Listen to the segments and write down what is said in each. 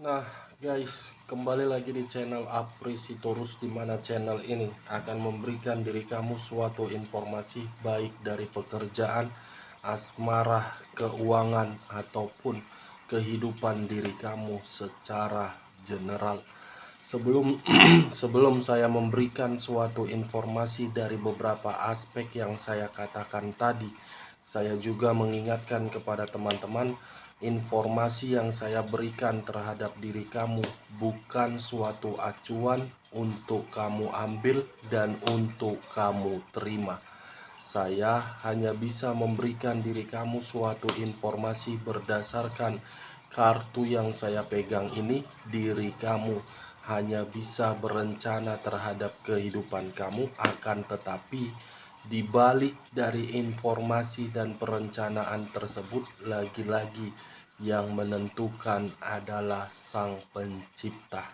Nah guys, kembali lagi di channel Aprisitorus, di mana channel ini akan memberikan diri kamu suatu informasi baik dari pekerjaan, asmara, keuangan, ataupun kehidupan diri kamu secara general. Sebelum sebelum saya memberikan suatu informasi dari beberapa aspek yang saya katakan tadi, saya juga mengingatkan kepada teman-teman, informasi yang saya berikan terhadap diri kamu bukan suatu acuan untuk kamu ambil dan untuk kamu terima. Saya hanya bisa memberikan diri kamu suatu informasi berdasarkan kartu yang saya pegang ini. Diri kamu hanya bisa berencana terhadap kehidupan kamu, akan tetapi di balik dari informasi dan perencanaan tersebut, lagi-lagi yang menentukan adalah Sang Pencipta.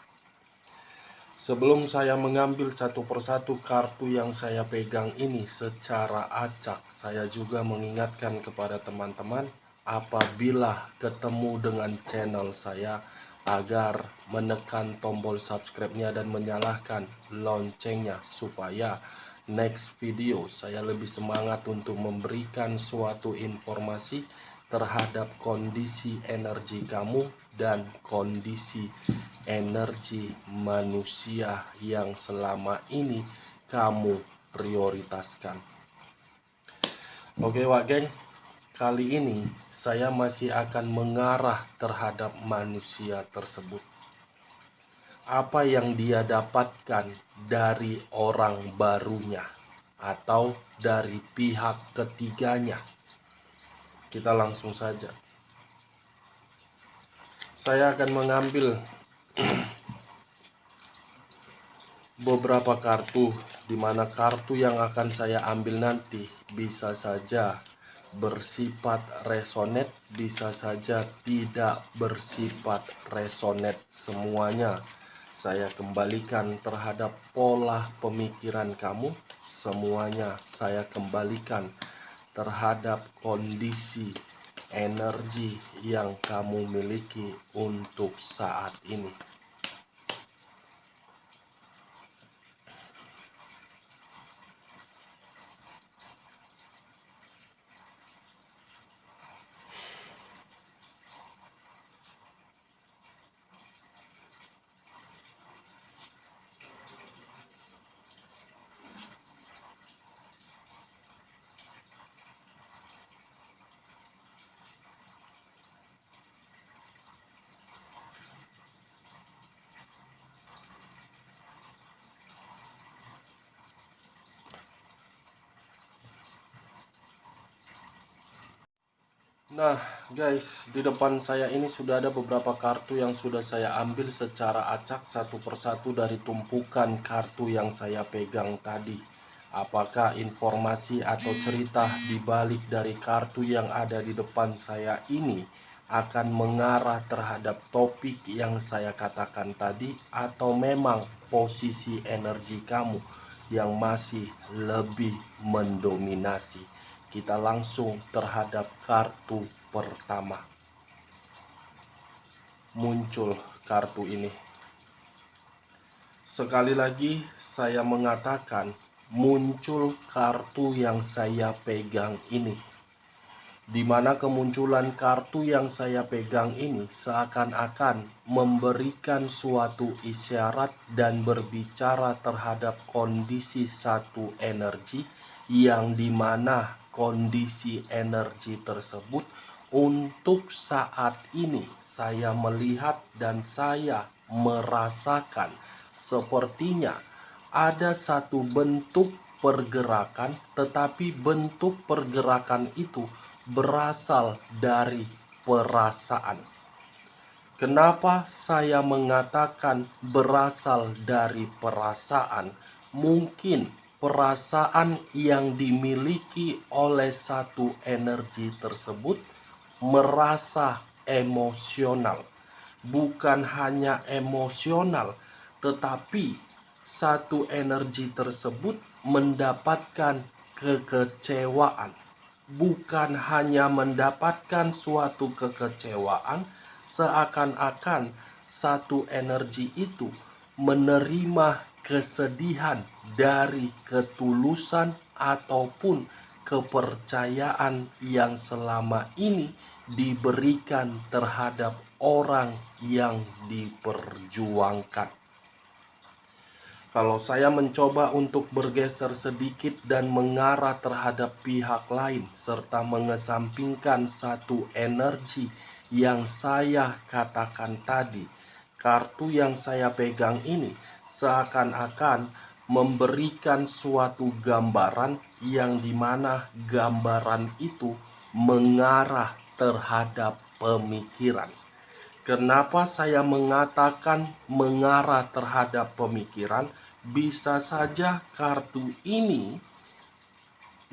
Sebelum saya mengambil satu persatu kartu yang saya pegang ini secara acak, saya juga mengingatkan kepada teman-teman, apabila ketemu dengan channel saya, agar menekan tombol subscribe-nya dan menyalakan loncengnya, supaya next video saya lebih semangat untuk memberikan suatu informasi terhadap kondisi energi kamu dan kondisi energi manusia yang selama ini kamu prioritaskan. Oke Wak Geng, kali ini saya masih akan mengarah terhadap manusia tersebut. Apa yang dia dapatkan dari orang barunya atau dari pihak ketiganya. Kita langsung saja. Saya akan mengambil beberapa kartu, di mana kartu yang akan saya ambil nanti bisa saja bersifat resonate, bisa saja tidak bersifat resonate. Semuanya saya kembalikan terhadap pola pemikiran kamu. Semuanya saya kembalikan terhadap kondisi energi yang kamu miliki untuk saat ini. Nah guys, di depan saya ini sudah ada beberapa kartu yang sudah saya ambil secara acak satu persatu dari tumpukan kartu yang saya pegang tadi. Apakah informasi atau cerita di balik dari kartu yang ada di depan saya ini akan mengarah terhadap topik yang saya katakan tadi, atau memang posisi energi kamu yang masih lebih mendominasi? Kita langsung terhadap kartu pertama. Muncul kartu ini. Sekali lagi saya mengatakan, muncul kartu yang saya pegang ini. Di mana kemunculan kartu yang saya pegang ini seakan-akan memberikan suatu isyarat dan berbicara terhadap kondisi satu energi, yang dimana kondisi energi tersebut untuk saat ini saya melihat dan saya merasakan sepertinya ada satu bentuk pergerakan, tetapi bentuk pergerakan itu berasal dari perasaan. Kenapa saya mengatakan berasal dari perasaan? Mungkin perasaan yang dimiliki oleh satu energi tersebut merasa emosional. Bukan hanya emosional, tetapi satu energi tersebut mendapatkan kekecewaan. Bukan hanya mendapatkan suatu kekecewaan, seakan-akan satu energi itu menerima kesedihan dari ketulusan ataupun kepercayaan yang selama ini diberikan terhadap orang yang diperjuangkan. Kalau saya mencoba untuk bergeser sedikit dan mengarah terhadap pihak lain, serta mengesampingkan satu energi yang saya katakan tadi, kartu yang saya pegang ini seakan-akan memberikan suatu gambaran yang dimana gambaran itu mengarah terhadap pemikiran. Kenapa saya mengatakan mengarah terhadap pemikiran? Bisa saja kartu ini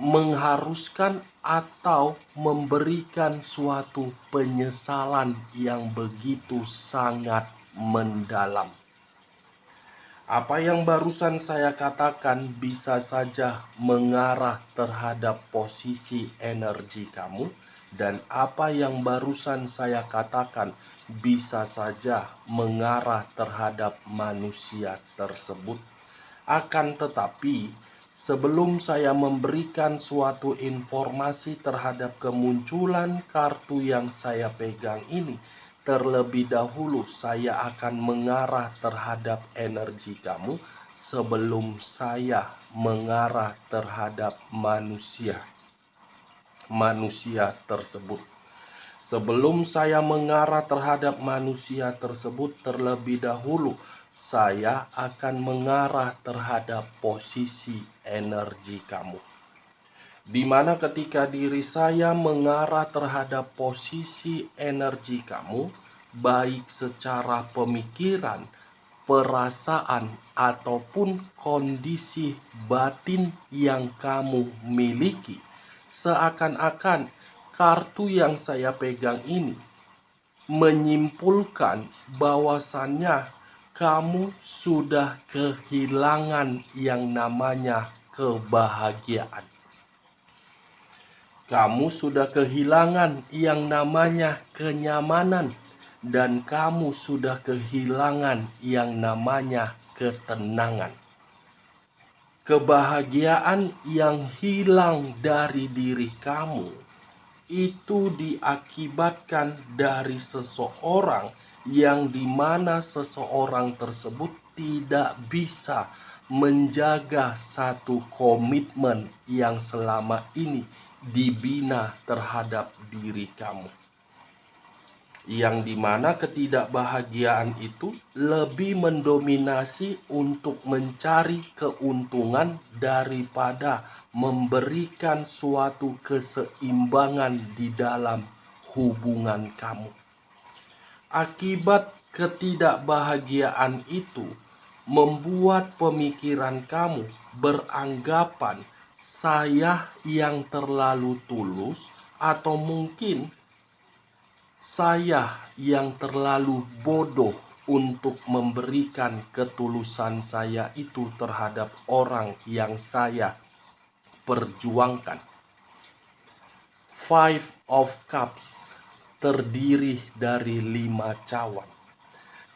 mengharuskan atau memberikan suatu penyesalan yang begitu sangat mendalam. Apa yang barusan saya katakan bisa saja mengarah terhadap posisi energi kamu, dan apa yang barusan saya katakan bisa saja mengarah terhadap manusia tersebut. Akan tetapi, sebelum saya memberikan suatu informasi terhadap kemunculan kartu yang saya pegang ini, terlebih dahulu saya akan mengarah terhadap energi kamu sebelum saya mengarah terhadap manusia tersebut. Sebelum saya mengarah terhadap manusia tersebut, terlebih dahulu saya akan mengarah terhadap posisi energi kamu. Di mana ketika diri saya mengarah terhadap posisi energi kamu, baik secara pemikiran, perasaan, ataupun kondisi batin yang kamu miliki, seakan-akan kartu yang saya pegang ini menyimpulkan bahwasannya kamu sudah kehilangan yang namanya kebahagiaan. Kamu sudah kehilangan yang namanya kenyamanan, dan kamu sudah kehilangan yang namanya ketenangan. Kebahagiaan yang hilang dari diri kamu itu diakibatkan dari seseorang yang dimana seseorang tersebut tidak bisa menjaga satu komitmen yang selama ini dibina terhadap diri kamu, yang dimana ketidakbahagiaan itu lebih mendominasi untuk mencari keuntungan daripada memberikan suatu keseimbangan di dalam hubungan kamu. Akibat ketidakbahagiaan itu membuat pemikiran kamu beranggapan saya yang terlalu tulus, atau mungkin saya yang terlalu bodoh untuk memberikan ketulusan saya itu terhadap orang yang saya perjuangkan. Five of Cups terdiri dari 5 cawan.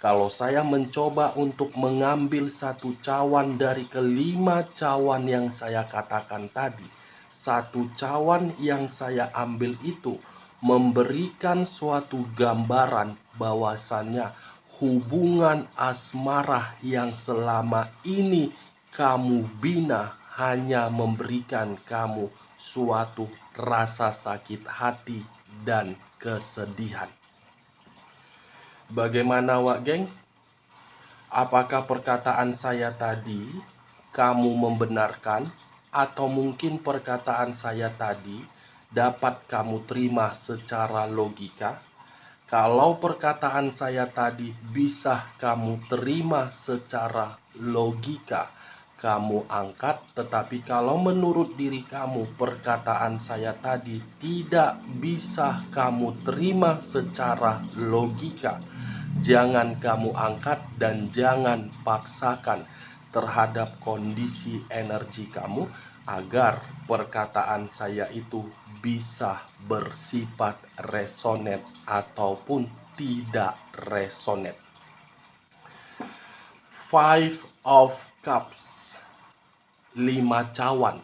Kalau saya mencoba untuk mengambil satu cawan dari kelima cawan yang saya katakan tadi, satu cawan yang saya ambil itu memberikan suatu gambaran bahwasannya hubungan asmara yang selama ini kamu bina hanya memberikan kamu suatu rasa sakit hati dan kesedihan. Bagaimana Wak Geng? Apakah perkataan saya tadi kamu membenarkan, atau mungkin perkataan saya tadi dapat kamu terima secara logika? Kalau perkataan saya tadi bisa kamu terima secara logika, kamu angkat. Tetapi kalau menurut diri kamu perkataan saya tadi tidak bisa kamu terima secara logika, jangan kamu angkat dan jangan paksakan terhadap kondisi energi kamu agar perkataan saya itu bisa bersifat resonate ataupun tidak resonate. Five of Cups, 5 cawan,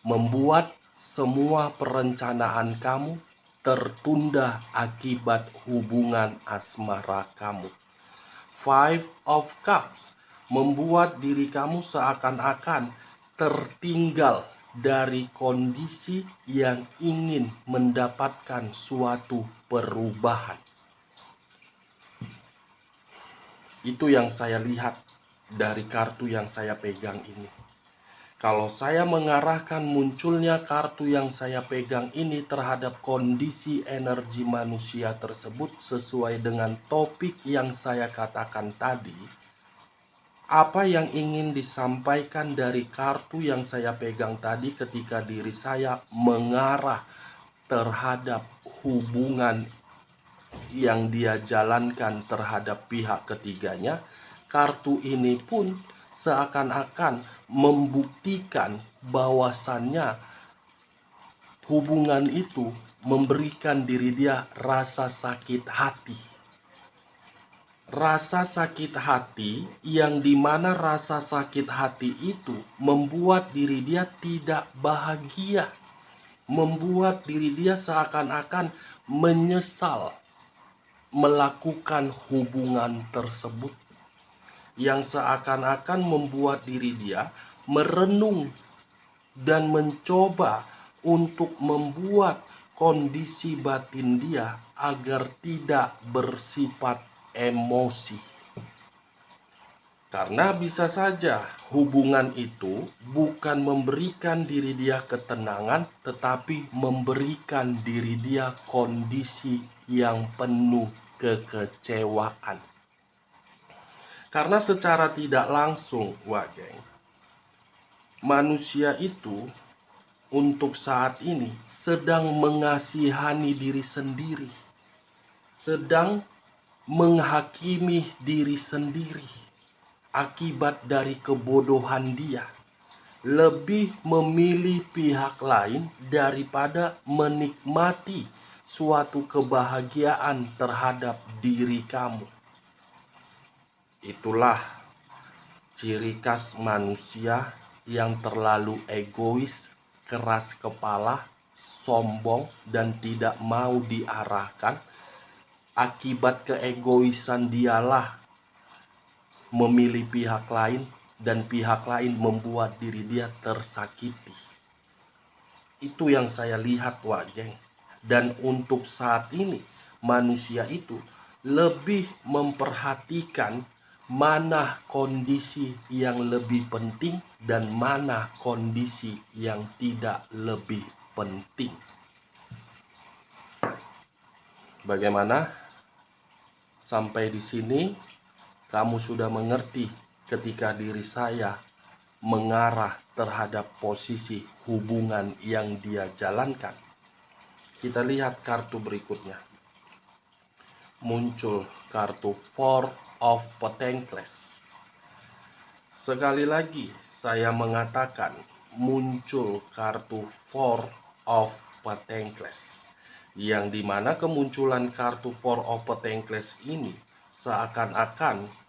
membuat semua perencanaan kamu tertunda akibat hubungan asmara kamu. Five of Cups membuat diri kamu seakan-akan tertinggal dari kondisi yang ingin mendapatkan suatu perubahan. Itu yang saya lihat dari kartu yang saya pegang ini. Kalau saya mengarahkan munculnya kartu yang saya pegang ini terhadap kondisi energi manusia tersebut sesuai dengan topik yang saya katakan tadi, apa yang ingin disampaikan dari kartu yang saya pegang tadi ketika diri saya mengarah terhadap hubungan yang dia jalankan terhadap pihak ketiganya, kartu ini pun seakan-akan membuktikan bahwasannya hubungan itu memberikan diri dia rasa sakit hati. Rasa sakit hati yang dimana rasa sakit hati itu membuat diri dia tidak bahagia, membuat diri dia seakan-akan menyesal melakukan hubungan tersebut, yang seakan-akan membuat diri dia merenung dan mencoba untuk membuat kondisi batin dia agar tidak bersifat emosi. Karena bisa saja hubungan itu bukan memberikan diri dia ketenangan, tetapi memberikan diri dia kondisi yang penuh kekecewaan. Karena secara tidak langsung, geng, manusia itu untuk saat ini sedang mengasihani diri sendiri, sedang menghakimi diri sendiri akibat dari kebodohan dia, lebih memilih pihak lain daripada menikmati suatu kebahagiaan terhadap diri kamu. Itulah ciri khas manusia yang terlalu egois, keras kepala, sombong, dan tidak mau diarahkan. Akibat keegoisan dialah memilih pihak lain, dan pihak lain membuat diri dia tersakiti. Itu yang saya lihat, geng. Dan untuk saat ini manusia itu lebih memperhatikan mana kondisi yang lebih penting dan mana kondisi yang tidak lebih penting. Bagaimana? Sampai di sini kamu sudah mengerti ketika diri saya mengarah terhadap posisi hubungan yang dia jalankan. Kita lihat kartu berikutnya. Muncul kartu Four of Pentacles. Sekali lagi saya mengatakan muncul kartu Four of Pentacles, yang dimana kemunculan kartu Four of Pentacles ini seakan-akan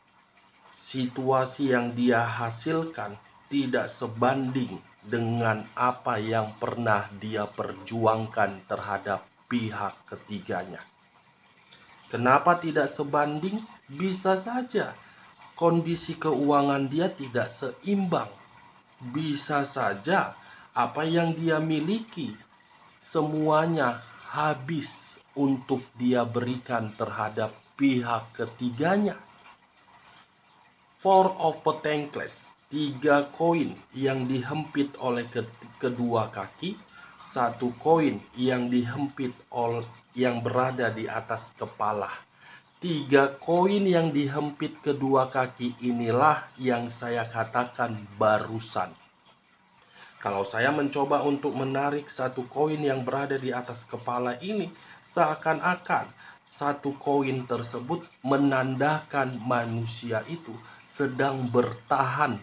situasi yang dia hasilkan tidak sebanding dengan apa yang pernah dia perjuangkan terhadap pihak ketiganya. Kenapa tidak sebanding? Bisa saja kondisi keuangan dia tidak seimbang. Bisa saja apa yang dia miliki semuanya habis untuk dia berikan terhadap pihak ketiganya. Four of Pentacles, 3 koin yang dihempit oleh kedua kaki, 1 koin yang dihempit oleh yang berada di atas kepala. 3 koin yang dihempit kedua kaki inilah yang saya katakan barusan. Kalau saya mencoba untuk menarik 1 koin yang berada di atas kepala ini, seakan-akan 1 koin tersebut menandakan manusia itu sedang bertahan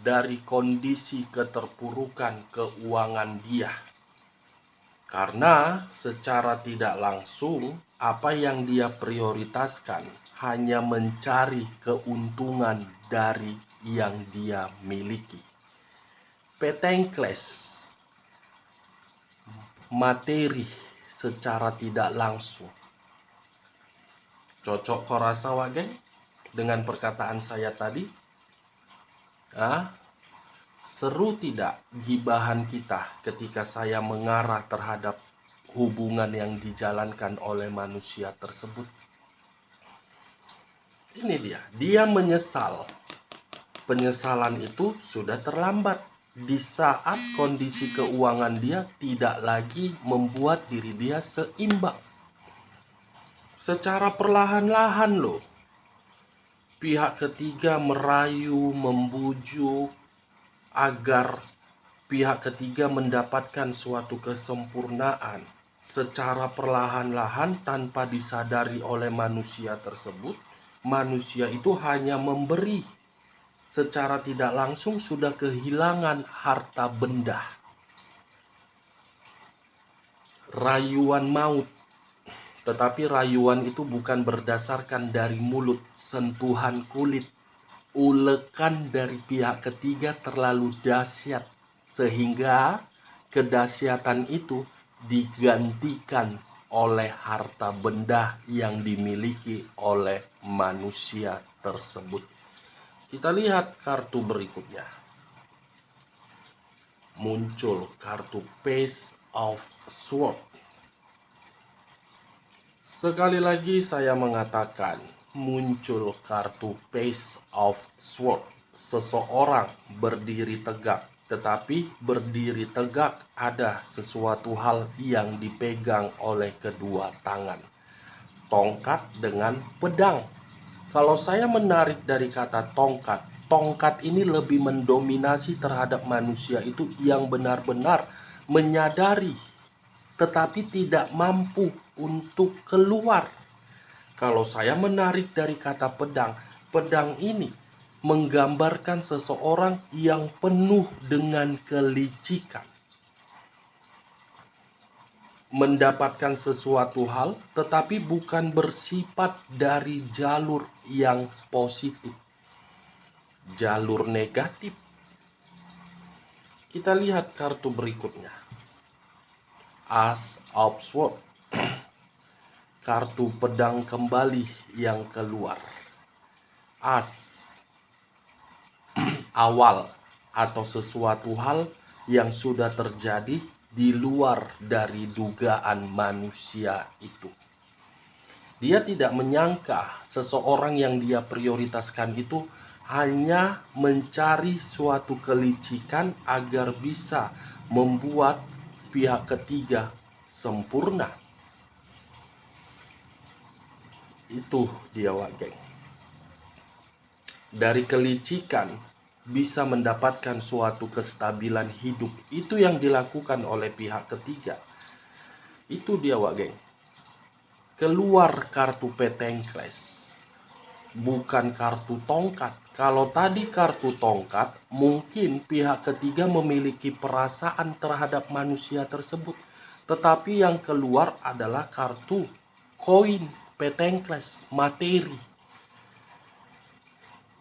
dari kondisi keterpurukan keuangan dia. Karena secara tidak langsung apa yang dia prioritaskan hanya mencari keuntungan dari yang dia miliki. Petengkles, materi secara tidak langsung. Cocok kau rasa wage dengan perkataan saya tadi? Seru tidak gibahan kita ketika saya mengarah terhadap hubungan yang dijalankan oleh manusia tersebut? Ini dia menyesal. Penyesalan itu sudah terlambat di saat kondisi keuangan dia tidak lagi membuat diri dia seimbang. Secara perlahan-lahan loh, pihak ketiga merayu, membujuk agar pihak ketiga mendapatkan suatu kesempurnaan. Secara perlahan-lahan tanpa disadari oleh manusia tersebut, manusia itu hanya memberi. Secara tidak langsung sudah kehilangan harta benda. Rayuan maut. Tetapi rayuan itu bukan berdasarkan dari mulut, sentuhan kulit. Ulekan dari pihak ketiga terlalu dahsyat, sehingga kedahsyatan itu digantikan oleh harta benda yang dimiliki oleh manusia tersebut. Kita lihat kartu berikutnya. Muncul kartu Page of Swords. Sekali lagi saya mengatakan, muncul kartu Page of Swords. Seseorang berdiri tegak, tetapi berdiri tegak ada sesuatu hal yang dipegang oleh kedua tangan. Tongkat dengan pedang. Kalau saya menarik dari kata tongkat, tongkat ini lebih mendominasi terhadap manusia itu yang benar-benar menyadari tetapi tidak mampu untuk keluar. Kalau saya menarik dari kata pedang, pedang ini menggambarkan seseorang yang penuh dengan kelicikan. Mendapatkan sesuatu hal tetapi bukan bersifat dari jalur yang positif, jalur negatif. Kita lihat kartu berikutnya. Ace of Swords. Kartu pedang kembali yang keluar. As, awal atau sesuatu hal yang sudah terjadi di luar dari dugaan manusia itu. Dia tidak menyangka seseorang yang dia prioritaskan itu hanya mencari suatu kelicikan agar bisa membuat pihak ketiga sempurna. Itu dia geng. Dari kelicikan bisa mendapatkan suatu kestabilan hidup. Itu yang dilakukan oleh pihak ketiga. Itu dia geng. Keluar kartu Petengkles, bukan kartu tongkat. Kalau tadi kartu tongkat, mungkin pihak ketiga memiliki perasaan terhadap manusia tersebut. Tetapi yang keluar adalah kartu koin, Petengkles, materi.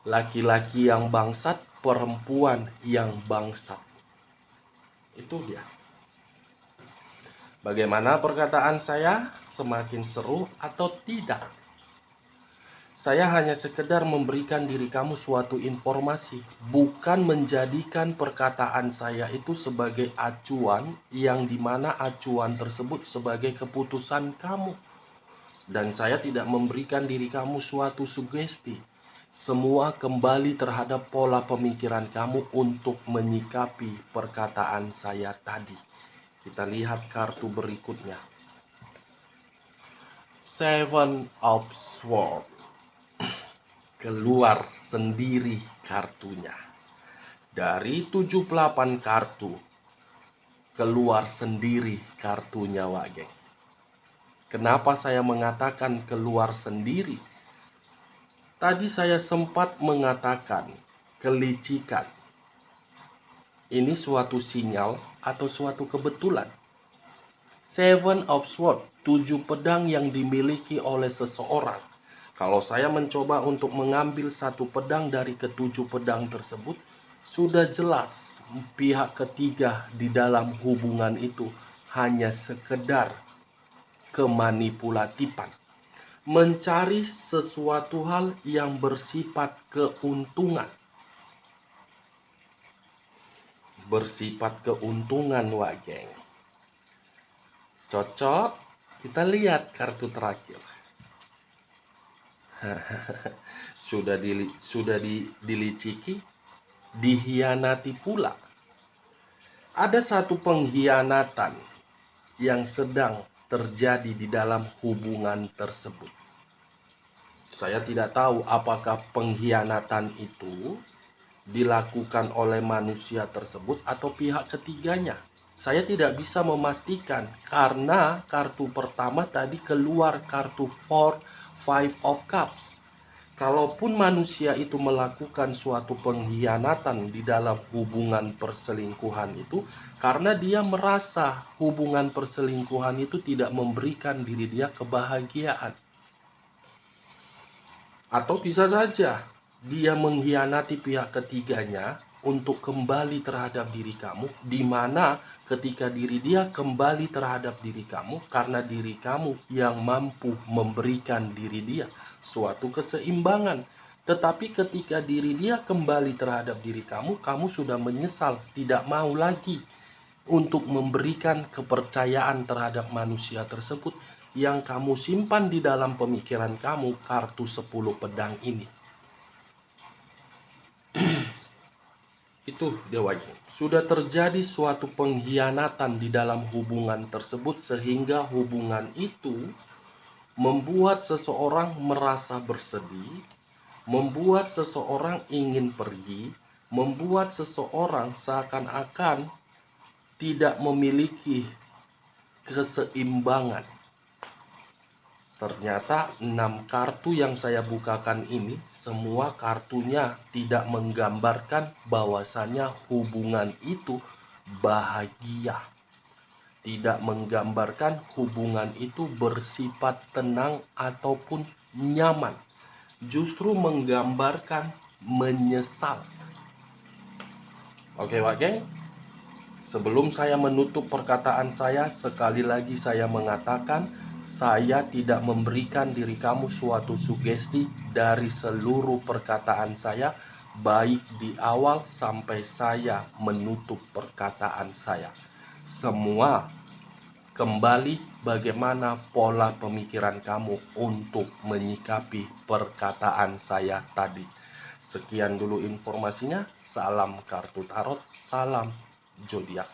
Laki-laki yang bangsat, perempuan yang bangsat. Itu dia. Bagaimana perkataan saya? Semakin seru atau tidak? Saya hanya sekedar memberikan diri kamu suatu informasi, bukan menjadikan perkataan saya itu sebagai acuan, yang dimana acuan tersebut sebagai keputusan kamu. Dan saya tidak memberikan diri kamu suatu sugesti. Semua kembali terhadap pola pemikiran kamu untuk menyikapi perkataan saya tadi. Kita lihat kartu berikutnya. Seven of Swords. Keluar sendiri kartunya. Dari 78 kartu, keluar sendiri kartunya geng. Kenapa saya mengatakan keluar sendiri? Tadi saya sempat mengatakan kelicikan. Ini suatu sinyal atau suatu kebetulan. Seven of Swords, 7 pedang yang dimiliki oleh seseorang. Kalau saya mencoba untuk mengambil satu pedang dari ketujuh pedang tersebut, sudah jelas pihak ketiga di dalam hubungan itu hanya sekedar kemanipulatifan, mencari sesuatu hal yang bersifat keuntungan. Bersifat keuntungan, Wak Geng. Cocok? Kita lihat kartu terakhir. Diliciki, dihianati pula. Ada satu pengkhianatan yang sedang terjadi di dalam hubungan tersebut. Saya tidak tahu apakah pengkhianatan itu dilakukan oleh manusia tersebut atau pihak ketiganya. Saya tidak bisa memastikan karena kartu pertama tadi keluar kartu Five of Cups. Kalaupun manusia itu melakukan suatu pengkhianatan di dalam hubungan perselingkuhan itu, karena dia merasa hubungan perselingkuhan itu tidak memberikan diri dia kebahagiaan. Atau bisa saja dia mengkhianati pihak ketiganya untuk kembali terhadap diri kamu, di mana ketika diri dia kembali terhadap diri kamu, karena diri kamu yang mampu memberikan diri dia suatu keseimbangan. Tetapi ketika diri dia kembali terhadap diri kamu, kamu sudah menyesal, tidak mau lagi untuk memberikan kepercayaan terhadap manusia tersebut yang kamu simpan di dalam pemikiran kamu, kartu 10 pedang ini. Itu Dewa Yin. Sudah terjadi suatu pengkhianatan di dalam hubungan tersebut sehingga hubungan itu membuat seseorang merasa bersedih, membuat seseorang ingin pergi, membuat seseorang seakan-akan tidak memiliki keseimbangan. Ternyata 6 kartu yang saya bukakan ini, semua kartunya tidak menggambarkan bahwasannya hubungan itu bahagia. Tidak menggambarkan hubungan itu bersifat tenang ataupun nyaman. Justru menggambarkan menyesal. Oke, Wak Geng. Sebelum saya menutup perkataan saya, sekali lagi saya mengatakan, saya tidak memberikan diri kamu suatu sugesti dari seluruh perkataan saya, baik di awal sampai saya menutup perkataan saya. Semua kembali bagaimana pola pemikiran kamu untuk menyikapi perkataan saya tadi. Sekian dulu informasinya. Salam kartu tarot, salam zodiak.